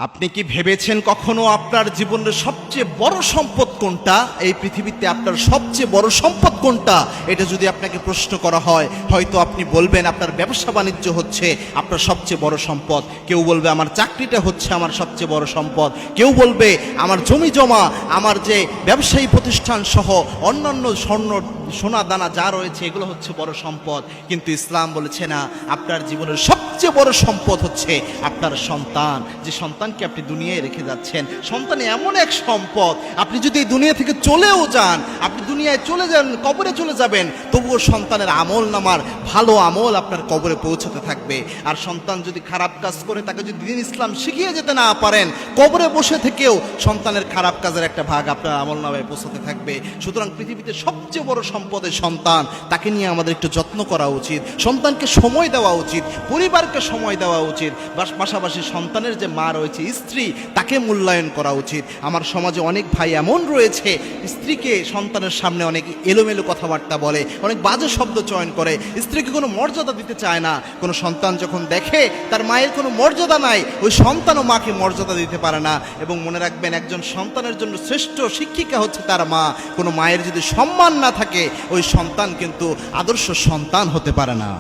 আপনি কি ভেবেছেন কখনো আপনার জীবনের সবচেয়ে বড় সম্পদ কোনটা? এই পৃথিবীতে আপনার সবচেয়ে বড় সম্পদ কোনটা? এটা যদি আপনাকে প্রশ্ন করা হয়, হয়তো আপনি বলবেন আপনার ব্যবসা বাণিজ্য হচ্ছে আপনার সবচেয়ে বড় সম্পদ। কেউ বলবে আমার চাকরিটা হচ্ছে আমার সবচেয়ে বড় সম্পদ। কেউ বলবে আমার জমি জমা, আমার যে ব্যবসায়ী প্রতিষ্ঠান সহ অন্যান্য সোনা দানা যা রয়েছে এগুলো হচ্ছে বড় সম্পদ। কিন্তু ইসলাম বলেছে না, আপনার জীবনের সবচেয়ে বড় সম্পদ হচ্ছে আপনার সন্তান। যে সন্তানকে আপনি দুনিয়ায় রেখে যাচ্ছেন, সন্তান এমন এক সম্পদ, আপনি যদি এই দুনিয়া থেকে চলেও যান, আপনি দুনিয়ায় চলে যান, কবরে চলে যাবেন, তবুও সন্তানের আমল নামার ভালো আমল আপনার কবরে পৌঁছাতে থাকবে। আর সন্তান যদি খারাপ কাজ করে, তাকে যদি দ্বীন ইসলাম শিখিয়ে যেতে না পারেন, কবরে বসে থেকেও সন্তানের খারাপ কাজের একটা ভাগ আপনার আমল নামায় পৌঁছাতে থাকবে। সুতরাং পৃথিবীতে সবচেয়ে বড় সম্পদের সন্তান, তাকে নিয়ে আমাদের একটু যত্ন করা উচিত, সন্তানকে সময় দেওয়া উচিত, পরিবারকে সময় দেওয়া উচিত, পাশাপাশি সন্তানের যে মা রয়েছে, স্ত্রী, তাকে মূল্যায়ন করা উচিত। আমার সমাজে অনেক ভাই এমন রয়েছে, স্ত্রীকে সন্তানের সামনে অনেক এলোমেলো কথাবার্তা বলে, অনেক বাজে শব্দ চয়ন করে, স্ত্রীকে কোনো মর্যাদা দিতে চায় না। কোনো সন্তান যখন দেখে তার মায়ের কোনো মর্যাদা নাই, ওই সন্তানও মাকে মর্যাদা দিতে পারে না। এবং মনে রাখবেন, একজন সন্তানের জন্য শ্রেষ্ঠ শিক্ষিকা হচ্ছে তার মা। কোনো মায়ের যদি সম্মান না থাকে, ওই সন্তান কিন্তু আদর্শ সন্তান হতে পারে না।